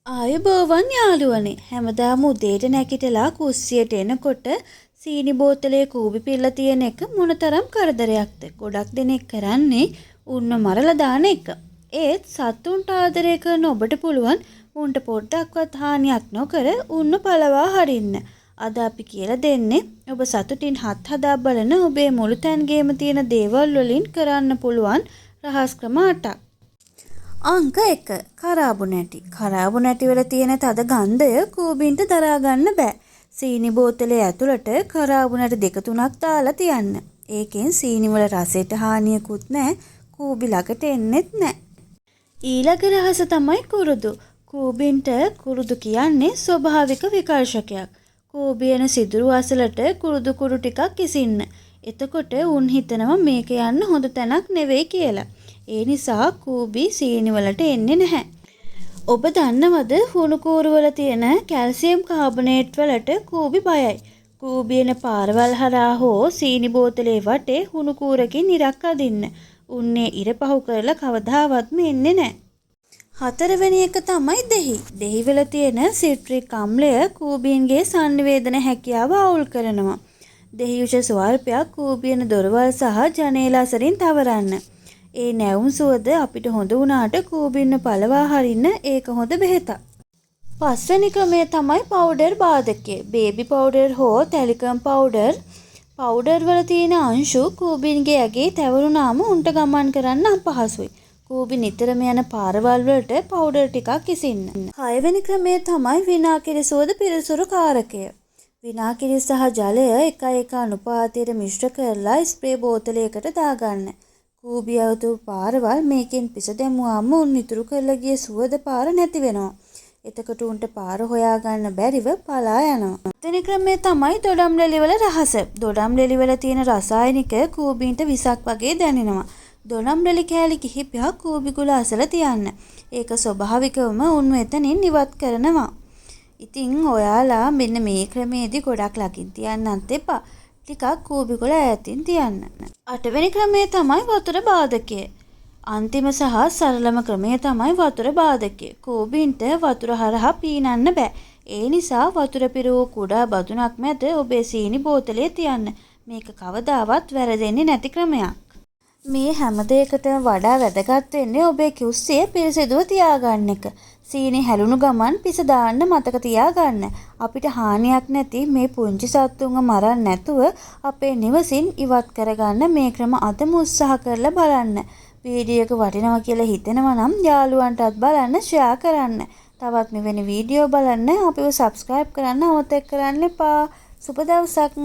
ආයුබෝවන් යාළුවනේ හැමදාම උදේට නැගිටලා කුස්සියට එනකොට සීනි බෝතලේ කූඹි පිල්ල තියෙන එක මොනතරම් කරදරයක්ද. ගොඩක් දෙනෙක් කරන්නේ උන්ව මරලා දාන එක. ඒත් සතුන්ට ආදරය කරන ඔබට පුළුවන් උන්ට පොඩ්ඩක්වත් හානියක් නොකර උන්ව පළවා හරින්න. අද අපි කියලා දෙන්නේ ඔබ සතුටින් හත් හදා බලන ඔබේ මුළු තැන්ගේම තියෙන දේවල් වලින් කරන්න පුළුවන් රහස් ක්‍රම 8ක්. අංක 1 කරාබු නැටි. කරාබු නැටි වල තියෙන තද ගන්ධය කූඹින්ට දරා ගන්න බෑ. සීනි බෝතලේ ඇතුළට කරාබු නැටි 2-3ක් දාලා තියන්න. ඒකෙන් සීනි වල රසයට හානියකුත් නැහැ. කූඹි ළඟට එන්නෙත් නැහැ. ඊළඟ රහස තමයි කුරුදු. කූඹින්ට කුරුදු කියන්නේ ස්වභාවික විකර්ෂකයක්. කූඹියන සිදුරු අසලට කුරුදු කුරු ටිකක් ඉසින්න. එතකොට උන් හිතනවා මේක යන්න හොඳ තැනක් නෙවෙයි කියලා. ඒ නිසා කූඹි සීනි වලට එන්නේ නැහැ. ඔබ දන්නවද හුණු කූරු වල තියෙන කැල්සියම් කාබනේට් වලට කූඹි බයයි. කූඹියන පාරවල් හරහා හෝ සීනි බෝතලේ වටේ හුණු කූරකින් ඉරක් අදින්න. උන්නේ ඉර පහු කරලා කවදාවත්ම එන්නේ නැහැ. 4 වෙනි එක තමයි දෙහි. දෙහි වල තියෙන සිට්‍රික් අම්ලය කූඹීන්ගේ සංවේදන හැකියාව අවුල් කරනවා. දෙහි උෂ ස්වල්පයක් කූඹියන දොරවල් සහ ජනේල අසරින් තවරන්න. ඒ නැවුම් සුවඳ අපිට හොඳ වුණාට කූඹින්න පළවා හරින්න ඒක හොඳ බෙහෙතක්. 5 වෙනි ක්‍රමය තමයි පවුඩර් බාධකය. බේබි පවුඩර් හෝ ටෙලිකම් පවුඩර්. පවුඩර් වල තියෙන අංශු කූඹින්ගේ ඇගේ තැවරුනාම උන්ට ගමන් කරන්න අපහසුයි. කූඹි නිතරම යන පාරවල් වලට පවුඩර් ටිකක් ඉසින්න. 6 වෙනි ක්‍රමය තමයි විනාකිරි සුවඳ පිරිසුරු කාරකය. විනාකිරි සහ ජලය 1:1 අනුපාතයට මිශ්‍ර කරලා ස්ප්‍රේ බෝතලයකට දාගන්න. කූඹි අවතු පාරවල් මේකෙන් පිස දැමුවාම උන් ඉතුරු කරලා ගිය සුවඳ පාර නැති වෙනවා. එතකොට උන්ට පාර හොයාගන්න බැරිව පලා යනවා. 7 වෙනි ක්‍රමය තමයි දොඩම් ලෙලි වල රහස. දොඩම් ලෙලි වල තියෙන රසායනික කූඹීන්ට විසක් වගේ දැනෙනවා. දොඩම් ලෙලි කෑලි කිහිපයක් කූඹි ගුල අසල තියන්න. ඒක ස්වභාවිකවම උන් එතනින් ඉවත් කරනවා. ඉතින් ඔයාලා මෙන්න මේ ක්‍රමයේදී ගොඩක් ළඟින් තියන්නත් එපා. ටිකක් කූඹි ගොල ඈතින් තියන්න. 8 වෙනි ක්‍රමය තමයි වතුර බාධකය. අන්තිම සහ සරලම ක්‍රමය තමයි වතුර බාධකය. කූඹින්ට වතුර හරහා පීනන්න බෑ. ඒ නිසා වතුර පිරවූ කුඩා බදුනක් මැද ඔබේ සීනි බෝතලේ තියන්න. මේක කවදාවත් වැරදෙන්නේ නැති ක්‍රමයක්. මේ හැම දෙයකටම වඩා වැදගත් වෙන්නේ ඔබේ කුස්සිය පිරිසිදුව තියාගන්න එක. සීනි හැලුණු ගමන් පිස දාන්න මතක තියාගන්න. අපිට හානියක් නැති මේ පුංචි සත්තුන්ව මරන්න නැතුව අපේ නිවසින් ඉවත් කරගන්න මේ ක්‍රම අදම උත්සාහ කරලා බලන්න. වීඩියෝ එක වටිනවා කියලා හිතෙනවා නම් යාළුවන්ටත් බලන්න ෂෙයා කරන්න. තවත් මෙවැනි වීඩියෝ බලන්න අපිව සබ්ස්ක්‍රයිබ් කරන්න අමතක කරන්න එපා. සුබ දවසක්.